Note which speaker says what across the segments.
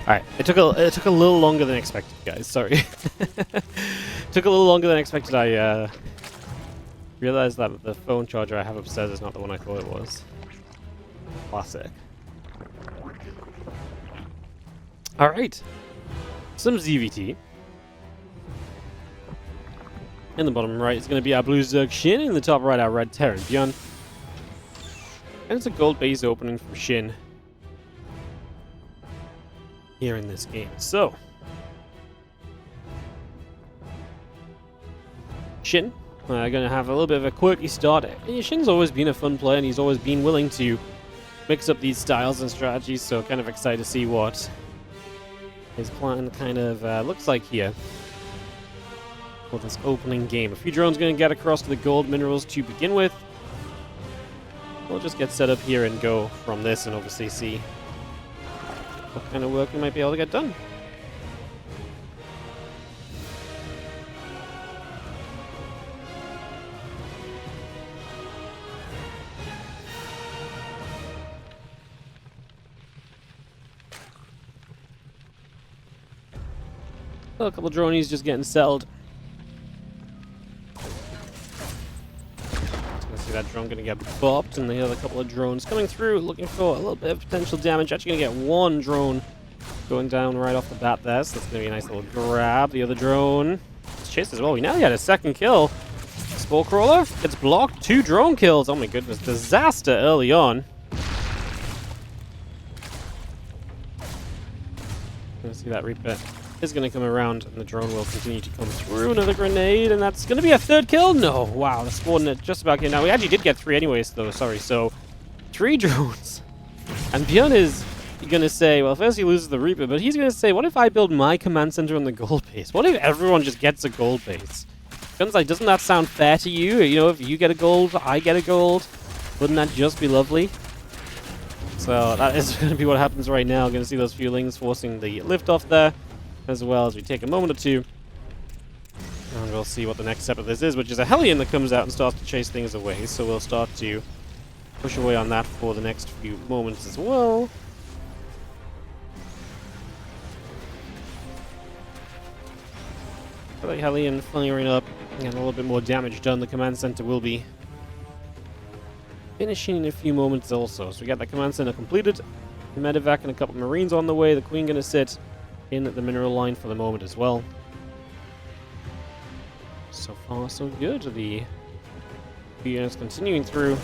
Speaker 1: Alright, it took a little longer than expected, guys. Sorry. Took a little longer than expected. I realized that the phone charger I have upstairs is not the one I thought it was. Classic. Alright. Some ZVT. In the bottom right is going to be our blue Zerg Shin. In the top right, our red Terran ByuN. And it's a gold base opening from Shin here in this game. So, Shin going to have a little bit of a quirky start. Shin's always been a fun player, and he's always been willing to mix up these styles and strategies, so kind of excited to see what his plan kind of looks like here for this opening game. A few drones going to get across to the gold minerals to begin with. We'll just get set up here and go from this and obviously see what kind of work we might be able to get done. A couple of dronies just getting settled. See that drone gonna get bopped, and the other couple of drones coming through, looking for a little bit of potential damage. Actually gonna get one drone going down right off the bat there, so that's gonna be a nice little grab. The other drone chased as well. We now had a second kill. Spore Crawler gets blocked. 2 drone kills. Oh my goodness, disaster early on. Gonna see that Reaper is going to come around, and the drone will continue to come through. Another grenade, and that's going to be a 3rd kill. No, wow, the coordinate just about getting out. We actually did get 3 anyways, though. Sorry, so 3 drones. And ByuN is going to say, well, first he loses the Reaper, but he's going to say, what if I build my command center on the gold base? What if everyone just gets a gold base? ByuN's like, doesn't that sound fair to you? You know, if you get a gold, I get a gold. Wouldn't that just be lovely? So that is going to be what happens right now. Going to see those fuelings forcing the liftoff there, as well as we take a moment or two, and we'll see what the next step of this is, which is a Hellion that comes out and starts to chase things away. So we'll start to push away on that for the next few moments as well. The Hellion firing up, and a little bit more damage done. The command center will be finishing in a few moments also. So we got the command center completed, the medevac and a couple of Marines on the way. The Queen gonna sit in the mineral line for the moment as well. So far, so good. The units continuing through.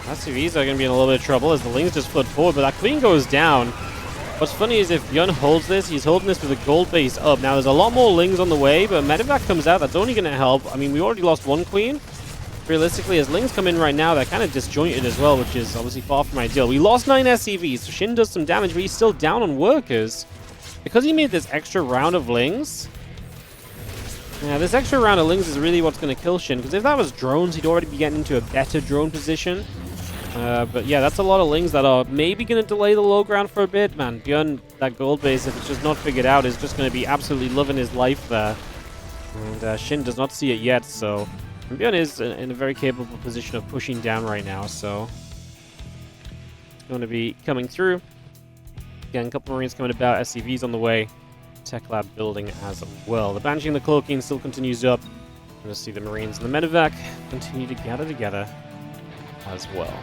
Speaker 1: SCVs are going to be in a little bit of trouble as the Lings just flood forward, but that Queen goes down. What's funny is if ByuN holds this, he's holding this with a gold base up. Now, there's a lot more Lings on the way, but medevac comes out. That's only going to help. I mean, we already lost 1 Queen. Realistically, as Lings come in right now, they're kind of disjointed as well, which is obviously far from ideal. We lost 9 SCVs, so Shin does some damage, but he's still down on workers. Because he made this extra round of Lings. Yeah, this extra round of Lings is really what's going to kill Shin, because if that was drones, he'd already be getting into a better drone position. But yeah, that's a lot of Lings that are maybe going to delay the low ground for a bit. Man, ByuN, that gold base, if it's just not figured out, is just going to be absolutely loving his life there. And Shin does not see it yet, so ByuN is in a very capable position of pushing down right now, so it's going to be coming through. Again, a couple Marines coming about, SCVs on the way, Tech Lab building as well. The Banshee and the Cloaking still continues up. We're going to see the Marines and the medevac continue to gather together as well.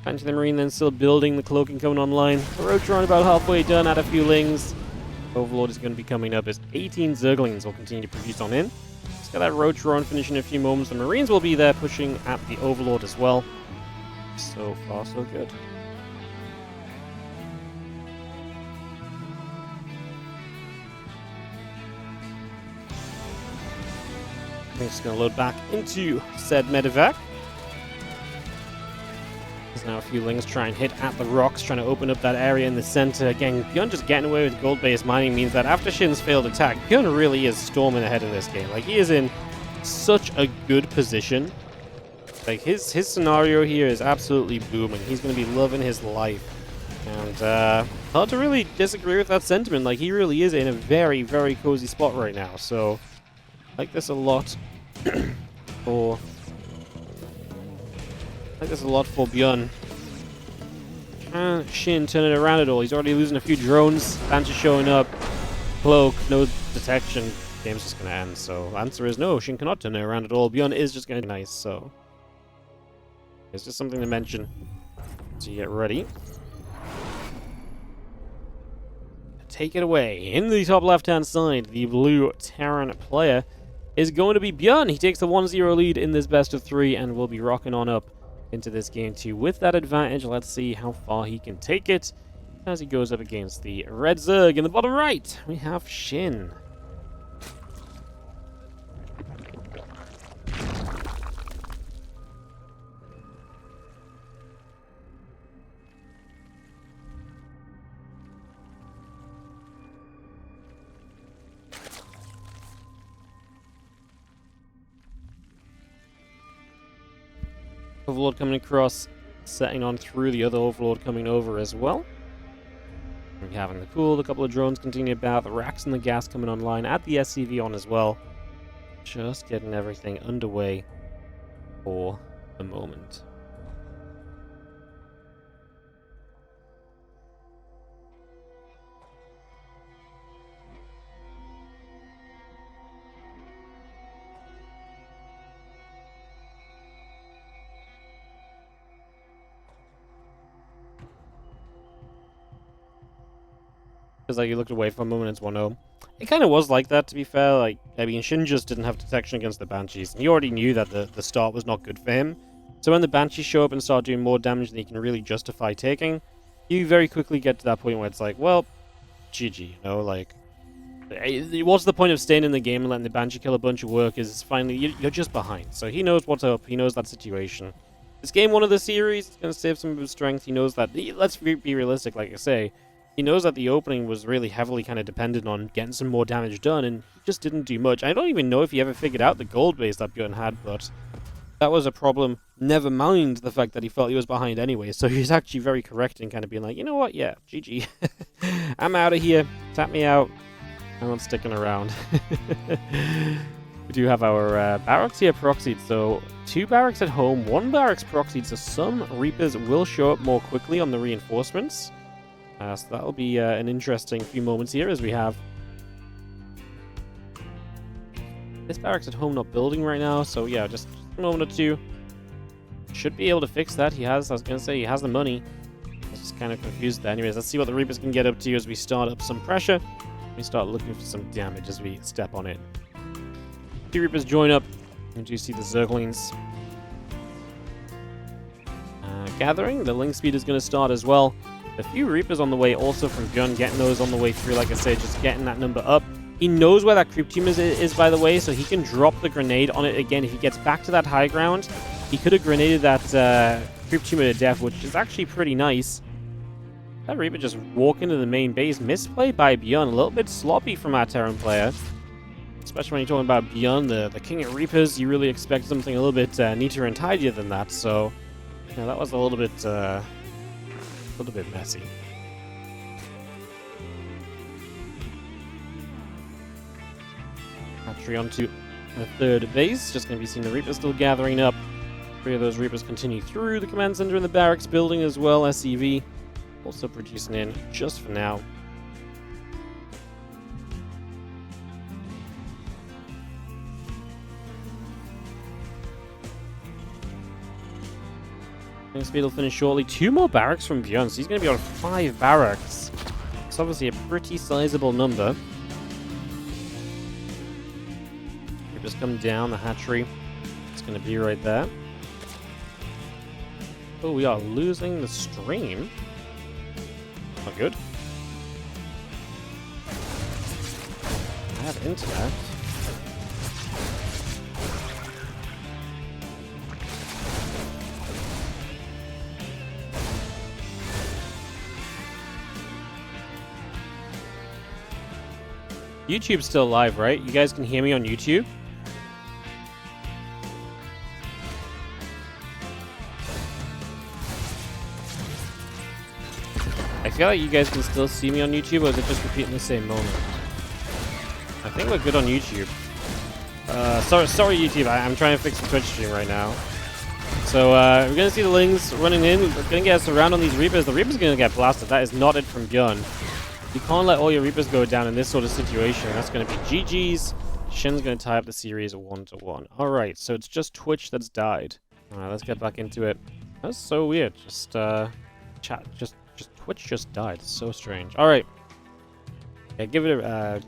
Speaker 1: Banshee the Marine then still building, the Cloaking coming online. The Roach about halfway done, add a few Lings. Overlord is going to be coming up as 18 Zerglings will continue to produce on in. Just got that Roach run finishing in a few moments. The Marines will be there pushing at the Overlord as well. So far, so good. I'm just going to load back into said medevac. There's now a few Lings try and hit at the rocks, trying to open up that area in the center. Again, ByuN just getting away with gold-based mining means that after Shin's failed attack, ByuN really is storming ahead in this game. Like, he is in such a good position Like, his scenario here is absolutely booming. He's going to be loving his life. And hard to really disagree with that sentiment. Like, he really is in a very, very cozy spot right now. So, I like this a lot for... ByuN. Can Shin turn it around at all? He's already losing a few drones. Banshee showing up. Cloak, no detection. Game's just going to end. So, the answer is no. Shin cannot turn it around at all. ByuN is just going to be nice. So, it's just something to mention. So, you get ready. Take it away. In the top left-hand side, the blue Terran player is going to be ByuN. He takes the 1-0 lead in this best of 3 and will be rocking on up into this game 2 with that advantage. Let's see how far he can take it as he goes up against the red Zerg. In the bottom right, we have Shin. Overlord coming across, setting on through, the other Overlord coming over as well. We have in the pool, a couple of drones continue about, the racks and the gas coming online, at the SCV on as well. Just getting everything underway for the moment. Because like you looked away for a moment, it's 1-0. It kind of was like that, to be fair. Like, I mean, Shin just didn't have detection against the Banshees. And he already knew that the start was not good for him. So when the Banshees show up and start doing more damage than he can really justify taking, you very quickly get to that point where it's like, well, GG, you know, like, what's the point of staying in the game and letting the Banshee kill a bunch of workers? Finally, you're just behind. So he knows what's up. He knows that situation. This game 1 of the series is going to save some of his strength. He knows that, let's be realistic, like I say. He knows that the opening was really heavily kind of dependent on getting some more damage done, and he just didn't do much. I don't even know if he ever figured out the gold base that ByuN had, but that was a problem. Never mind the fact that he felt he was behind anyway, so he's actually very correct in kind of being like, you know what, yeah, GG. I'm out of here. Tap me out. I'm not sticking around. We do have our barracks here proxied, so 2 barracks at home, 1 barracks proxied, so some Reapers will show up more quickly on the reinforcements. So that'll be an interesting few moments here as we have this barracks at home not building right now. So yeah, just a moment or two. Should be able to fix that. He has, I was going to say, he has the money. I was just kind of confused there. Anyways, let's see what the Reapers can get up to as we start up some pressure. We start looking for some damage as we step on it. 2 Reapers join up. And you see the Zerglings gathering. The link speed is going to start as well. A few Reapers on the way also from ByuN, getting those on the way through, like I say, just getting that number up. He knows where that creep tumor is, by the way, so he can drop the grenade on it again. If he gets back to that high ground, he could have grenaded that creep tumor to death, which is actually pretty nice. That Reaper just walk into the main base. Misplay by ByuN, a little bit sloppy from our Terran player. Especially when you're talking about ByuN, the King of Reapers, you really expect something a little bit neater and tidier than that, so yeah, that was a little bit messy. Hatchery onto the 3rd base. Just going to be seeing the Reapers still gathering up. 3 of those Reapers continue through the command center in the barracks building as well. SCV also producing in just for now. Speed will finish shortly. 2 more barracks from ByuN, so he's going to be on 5 barracks. It's obviously a pretty sizable number. Reapers come down, the hatchery. It's going to be right there. Oh, we are losing the stream. Not good. I have internet. YouTube's still live, right? You guys can hear me on YouTube? I feel like you guys can still see me on YouTube, or is it just repeating the same moment? I think we're good on YouTube. Sorry YouTube, I'm trying to fix the Twitch stream right now. So, we're gonna see the Lings running in. We're gonna get us around on these Reapers. The Reaper's gonna get blasted. That is not it from ByuN. You can't let all your Reapers go down in this sort of situation. That's gonna be GG's. Shin's gonna tie up the series 1-1. Alright, so it's just Twitch that's died. Alright, let's get back into it. That's so weird. Just Twitch just died. It's so strange. Alright. Yeah, give it a,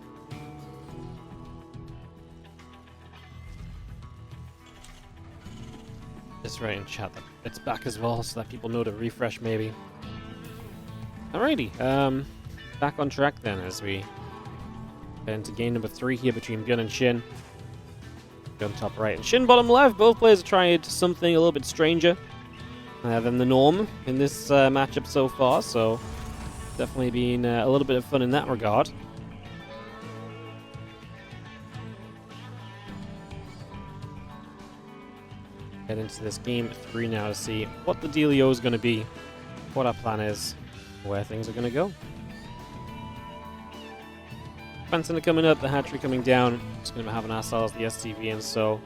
Speaker 1: just right in chat that it's back as well, so that people know to refresh maybe. Alrighty, back on track then as we get into game number 3 here between ByuN and Shin. ByuN top right and Shin bottom left. Both players are trying something a little bit stranger than the norm in this matchup so far, so definitely been a little bit of fun in that regard. Get into this game 3 now to see what the dealio is going to be, what our plan is, where things are going to go. Fencing coming up, the hatchery coming down. Just going to have an ourselves the STV and so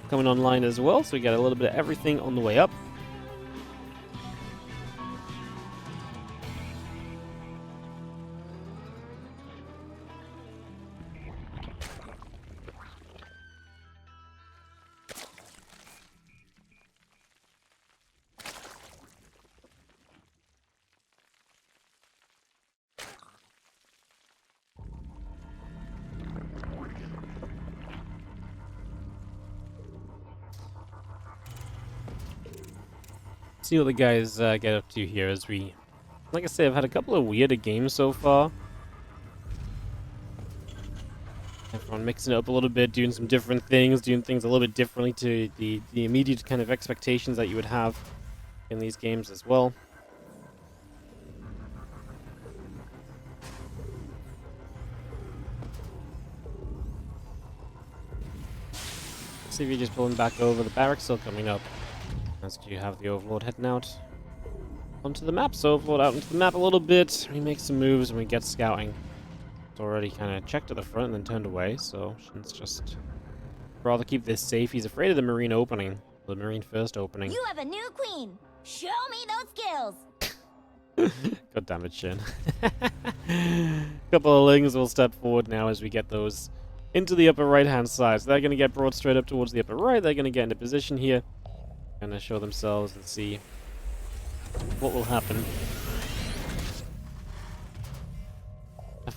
Speaker 1: coming online as well, so we get a little bit of everything on the way up. See what the guys get up to here as we, like I say, I've had a couple of weirder games so far. Everyone mixing it up a little bit, doing some different things, doing things a little bit differently to the immediate kind of expectations that you would have in these games as well. See if you're just pulling back over, the barracks still coming up. As you have the Overlord heading out onto the map. So Overlord out into the map a little bit. We make some moves and we get scouting. It's already kind of checked at the front and then turned away. So Shin's just rather keep this safe. He's afraid of the Marine opening. The Marine first opening.
Speaker 2: You have a new queen. Show me those skills.
Speaker 1: God damn it, Shin. Couple of Lings will step forward now as we get those into the upper right hand side. So they're going to get brought straight up towards the upper right. They're going to get into position here. Gonna show themselves and see what will happen.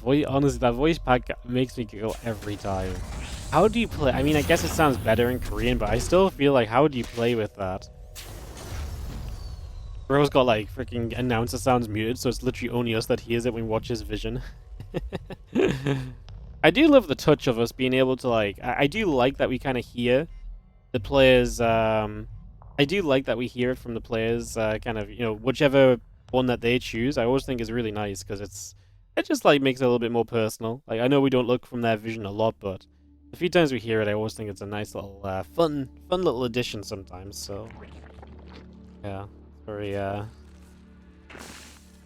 Speaker 1: Honestly, that voice pack makes me giggle every time. How do you play? I mean, I guess it sounds better in Korean, but I still feel like, how do you play with that? Bro's got like freaking announcer sounds muted, so it's literally only us that hears it when we watch his vision. I do love the touch of us being able to like. I do like that we kind of hear the players. I do like that we hear it from the players, kind of, you know, whichever one that they choose. I always think is really nice because it just like makes it a little bit more personal. Like I know we don't look from their vision a lot, but the few times we hear it, I always think it's a nice little fun little addition sometimes. So yeah,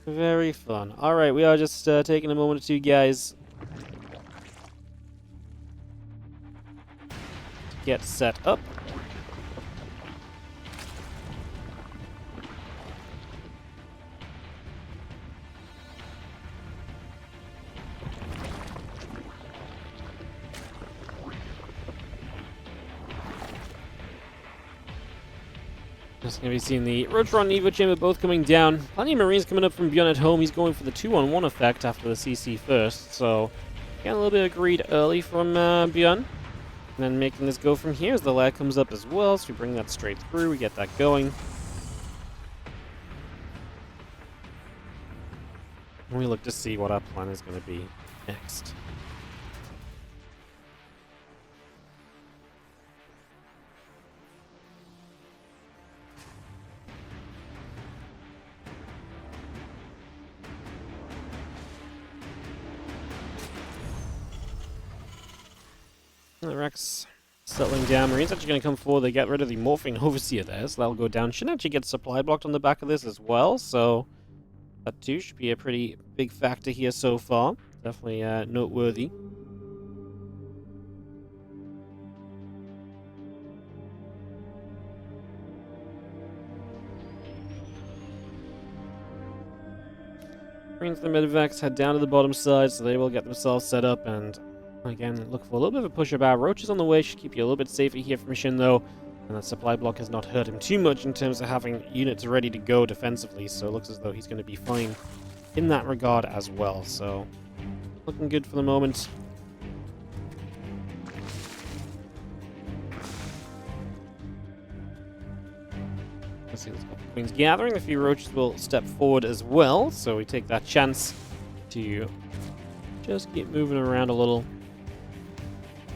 Speaker 1: very fun. All right, we are just taking a moment or two, guys, to get set up. Just going to be seeing the Rotron and Evo Chamber both coming down. Plenty of Marines coming up from ByuN at home. He's going for the 2-on-1 effect after the CC first. So, getting a little bit of greed early from ByuN. And then making this go from here as the lag comes up as well. So we bring that straight through. We get that going. And we look to see what our plan is going to be next. The Rex settling down. Marine's actually going to come forward. They get rid of the Morphing Overseer there, so that'll go down. Shin actually gets supply blocked on the back of this as well, so That too should be a pretty big factor here so far. Definitely noteworthy. Brings the medevacs head down to the bottom side, so they will get themselves set up and again look for a little bit of a push about. Roaches on the way should keep you a little bit safer here from Shin though, and that supply block has not hurt him too much in terms of having units ready to go defensively, so it looks as though he's going to be fine in that regard as well. So looking good for the moment. Let's see, let's go. Queen's gathering. A few roaches will step forward as well, so we take that chance to just keep moving around a little.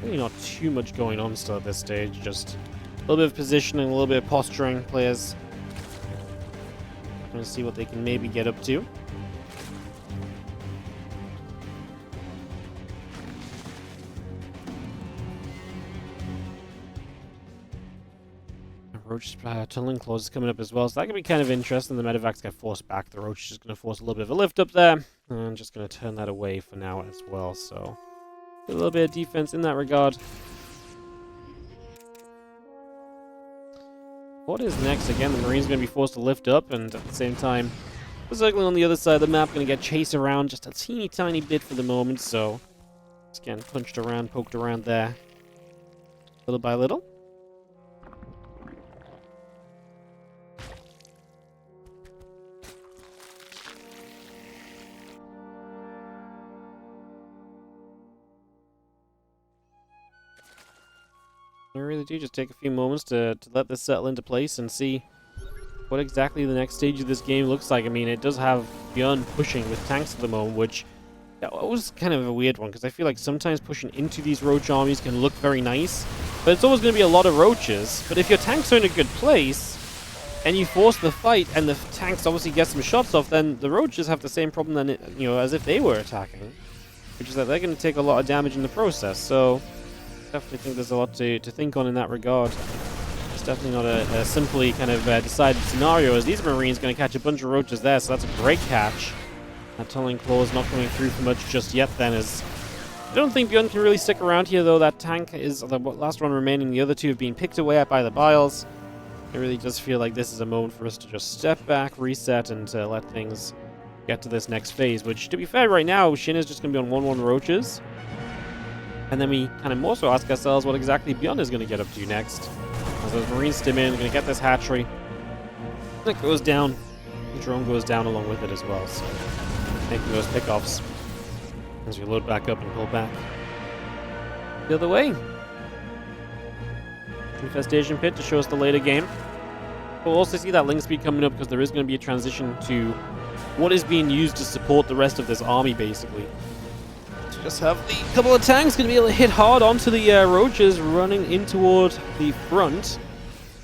Speaker 1: Really not too much going on still at this stage, just a little bit of positioning, a little bit of posturing. Players trying to see what they can maybe get up to. Roach tunneling clause is coming up as well, so that could be kind of interesting. The medevacs get forced back. The roach is just going to force a little bit of a lift up there, and I'm just going to turn that away for now as well. So a little bit of defense in that regard. What is next? Again, the Marine's going to be forced to lift up, and at the same time, the circling on the other side of the map going to get chased around just a teeny tiny bit for the moment. So just getting punched around, poked around there, little by little. I really do just take a few moments to let this settle into place and see what exactly the next stage of this game looks like. I mean, it does have ByuN pushing with tanks at the moment, which was kind of a weird one, because I feel like sometimes pushing into these roach armies can look very nice, but it's always going to be a lot of roaches. But if your tanks are in a good place, and you force the fight, and the tanks obviously get some shots off, then the roaches have the same problem then, as if they were attacking, which is that they're going to take a lot of damage in the process. So definitely think there's a lot to think on in that regard. It's definitely not a simply kind of decided scenario, as these Marines going to catch a bunch of roaches there, so that's a great catch. That tunneling clause not coming through for much just yet then, as I don't think ByuN can really stick around here though. That tank is the last one remaining. The other two have been picked away at by the Biles. It really does feel like this is a moment for us to just step back, reset, and let things get to this next phase, which, to be fair, right now, Shin is just going to be on 1-1 roaches. And then we kind of more so ask ourselves what exactly ByuN is going to get up to next. As those Marines stim in, going to get this hatchery. It goes down. The drone goes down along with it as well, so making those pickoffs as we load back up and pull back the other way. Infestation pit to show us the later game. We'll also see that link speed coming up, because there is going to be a transition to what is being used to support the rest of this army, basically. So just have the couple of tanks going to be able to hit hard onto the roaches running in toward the front.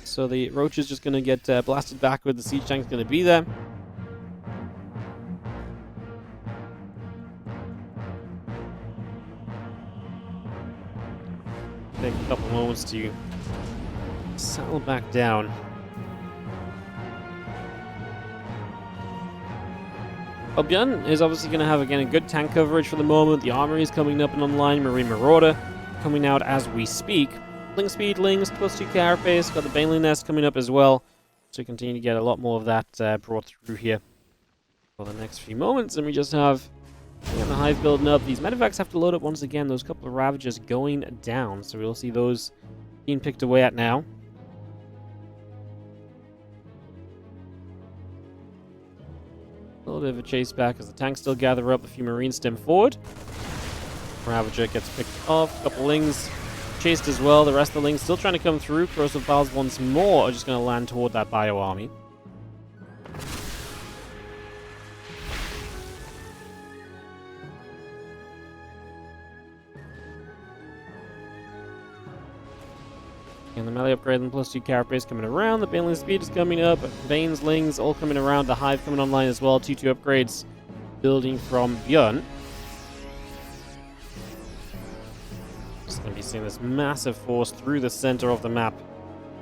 Speaker 1: So the roach is just going to get blasted backward. The siege tank's going to be there. Take a couple moments to settle back down. Well, ByuN is obviously going to have, again, a good tank coverage for the moment. The armory is coming up and online. Marine Marauder coming out as we speak. Link speed, links, +2 carapace. Got the Baneling Nest coming up as well. So we continue to get a lot more of that brought through here for the next few moments. And we just have the hive building up. These medevacs have to load up once again. Those couple of Ravagers going down. So we'll see those being picked away at now. A little bit of a chase back as the tanks still gather up. A few Marines stem forward. Ravager gets picked off. A couple Lings chased as well. The rest of the Lings still trying to come through. Corrosive Files once more are just going to land toward that Bio army. And the melee upgrade and +2 carapace coming around. The Baneling speed is coming up. Banes, Lings all coming around. The Hive coming online as well. 2-2 upgrades building from ByuN. Just going to be seeing this massive force through the center of the map.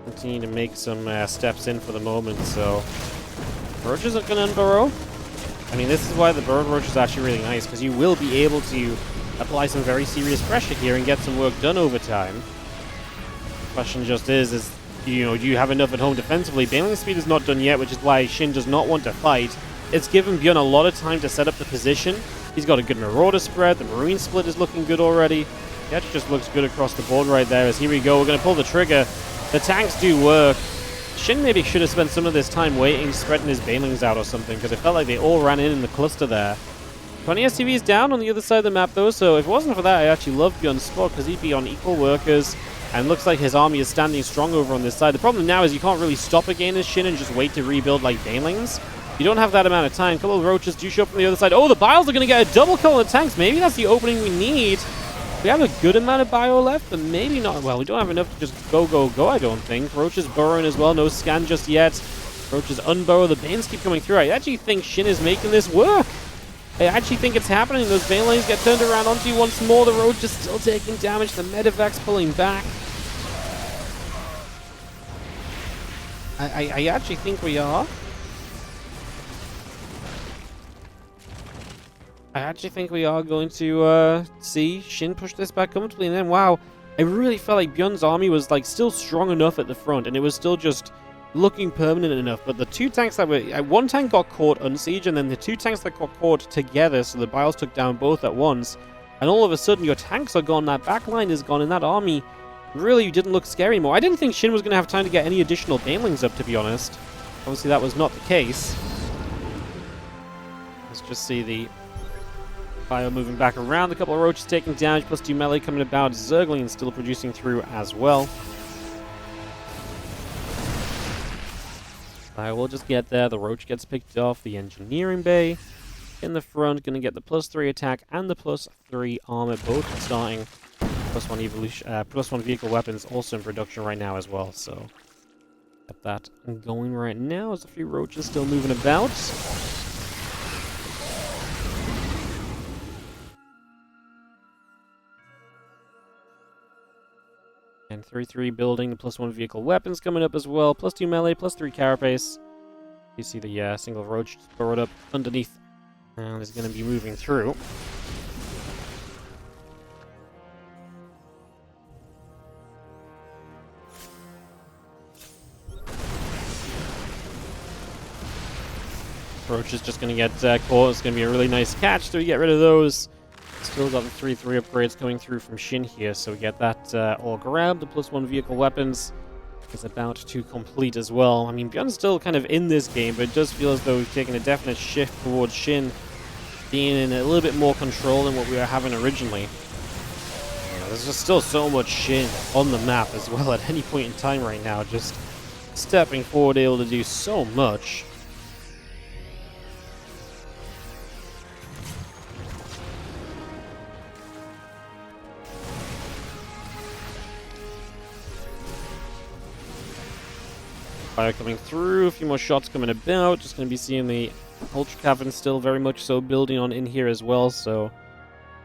Speaker 1: Continue to make some steps in for the moment. So roaches are going to unburrow. I mean, this is why the Bird Roach is actually really nice, because you will be able to apply some very serious pressure here and get some work done over time. The question just is, you know, do you have enough at home defensively? Bailing speed is not done yet, which is why Shin does not want to fight. It's given ByuN a lot of time to set up the position. He's got a good Marauder spread. The Marine split is looking good already. He actually just looks good across the board right there. As here we go, we're going to pull the trigger. The tanks do work. Shin maybe should have spent some of this time waiting, spreading his Banelings out or something, because it felt like they all ran in the cluster there. 20 SCVs down on the other side of the map, though, so if it wasn't for that, I actually love ByuN's spot, because he'd be on equal workers, and looks like his army is standing strong over on this side. The problem now is you can't really stop again as Shin and just wait to rebuild like Banelings. You don't have that amount of time. A couple of roaches do show up from the other side. Oh, the Biles are going to get a double kill on the tanks. Maybe that's the opening we need. We have a good amount of bio left, but maybe not. Well, we don't have enough to just go, I don't think. Roach is burrowing as well. No scan just yet. Roach is unburrow. The Banes keep coming through. I actually think Shin is making this work. I actually think it's happening. Those Bane lanes get turned around onto you once more. The Roach is still taking damage. The Medevac's pulling back. I actually think we are. I actually think we are going to see Shin push this back comfortably, and then wow, I really felt like ByuN's army was like still strong enough at the front, and it was still just looking permanent enough. But the two tanks that were, one tank got caught unsiege, and then the two tanks that got caught together, so the Biles took down both at once, and all of a sudden your tanks are gone, that back line is gone, and that army really didn't look scary anymore. I didn't think Shin was going to have time to get any additional Banelings up, to be honest. Obviously that was not the case. Let's just see the Bio moving back around. A couple of roaches taking damage, plus 2 melee coming about. Zergling still producing through as well. Bio will just get there. The roach gets picked off. The engineering bay in the front, going to get the +3 attack and the +3 armor, both starting. +1 evolution, +1 vehicle weapons also in production right now as well. So got that going right now. There's a few roaches still moving about. And 3-3 building, the +1 vehicle weapons coming up as well. +2 melee, +3 carapace. You see the single roach burrowed up underneath. And is going to be moving through. Roach is just going to get caught. It's going to be a really nice catch, so we get rid of those. Still got the 3-3 upgrades coming through from Shin here, so we get that all grabbed. The +1 vehicle weapons is about to complete as well. I mean, ByuN's still kind of in this game, but it does feel as though we've taken a definite shift towards Shin being in a little bit more control than what we were having originally. You know, there's just still so much Shin on the map as well at any point in time right now, just stepping forward, able to do so much. Fire coming through, a few more shots coming about. Just going to be seeing the Ultra Cavern still very much so building on in here as well, so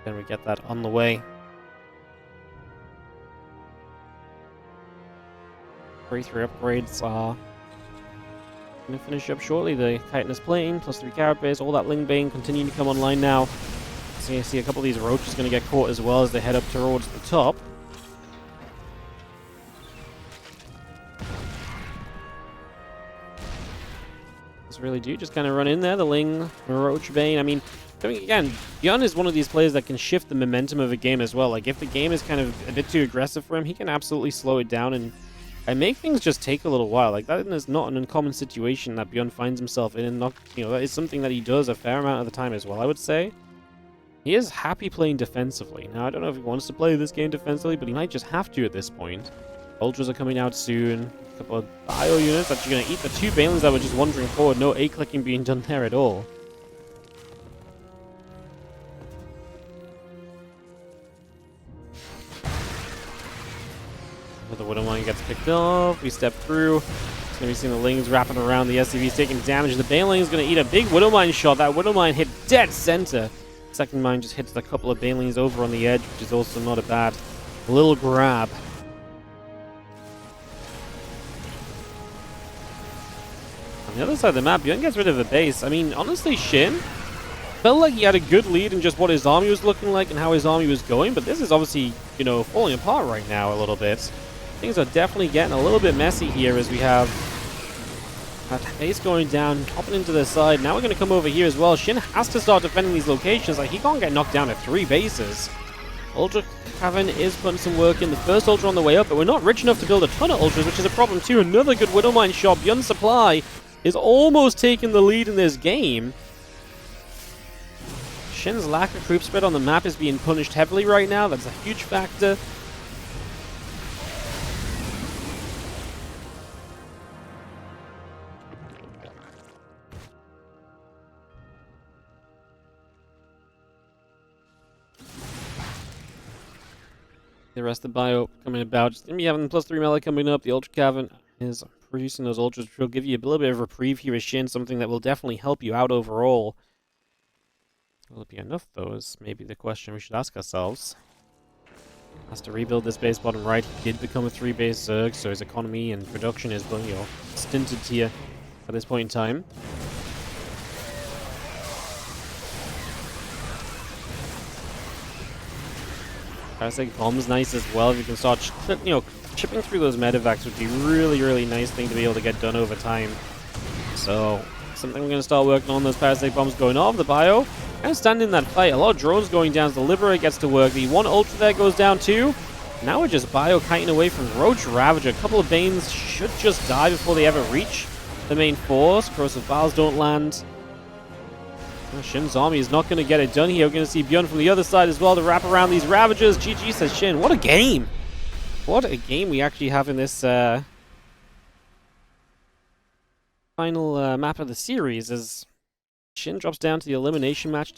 Speaker 1: then we get that on the way. 3-3 upgrades are going to finish up shortly. The Chitinous Plane, +3 carapace, all that Lingbane continuing to come online now. So you see a couple of these roaches going to get caught as well as they head up towards the top. Really do just kind of run in there. The Ling, Roach Bane. I mean, again, ByuN is one of these players that can shift the momentum of a game as well. Like, if the game is kind of a bit too aggressive for him, he can absolutely slow it down and make things just take a little while. Like, that is not an uncommon situation that ByuN finds himself in, and not, you know, that is something that he does a fair amount of the time as well, I would say. He is happy playing defensively. Now, I don't know if he wants to play this game defensively, but he might just have to at this point. Ultras are coming out soon. A couple of bio units actually going to eat the 2 Banelings that were just wandering forward. No A-clicking being done there at all. The Widow Mine gets picked off. We step through. It's going to be seeing the Lings wrapping around. The SCV's taking damage. The Baneling is going to eat a big Widow Mine shot. That Widow Mine hit dead center. Second mine just hits a couple of Banelings over on the edge, which is also not a bad little grab. On the other side of the map, ByuN gets rid of a base. I mean, honestly, Shin, felt like he had a good lead in just what his army was looking like and how his army was going, but this is obviously, you know, falling apart right now a little bit. Things are definitely getting a little bit messy here as we have that base going down, hopping into the side. Now we're going to come over here as well. Shin has to start defending these locations. Like, he can't get knocked down at 3 bases. Ultra Cavern is putting some work in. The first Ultra on the way up, but we're not rich enough to build a ton of Ultras, which is a problem too. Another good Widowmine shot. ByuN Supply is almost taking the lead in this game. Shin's lack of troop spread on the map is being punished heavily right now. That's a huge factor. The rest of the bio coming about. Just going to be having +3 melee coming up. The Ultra Cavern is producing those Ultras, which will give you a little bit of reprieve here as Shin, something that will definitely help you out overall. Will it be enough, though, is maybe the question we should ask ourselves. Has to rebuild this base bottom right. He did become a 3-base Zerg, so his economy and production is, you know, stinted here at this point in time. Parasitic Bomb's nice as well. If you can start, you know, chipping through those medevacs would be really, really nice thing to be able to get done over time. So, something we're going to start working on, those Parasitic Bombs going off the bio. And standing in that fight, a lot of drones going down as the Liberator gets to work. The one Ultra there goes down too. Now we're just bio-kiting away from Roach Ravager. A couple of Banes should just die before they ever reach the main force. Corrosive Vials don't land. Shin's army is not going to get it done here. We're going to see ByuN from the other side as well to wrap around these Ravagers. GG, says Shin. What a game! What a game we actually have in this final map of the series as Shin drops down to the elimination match.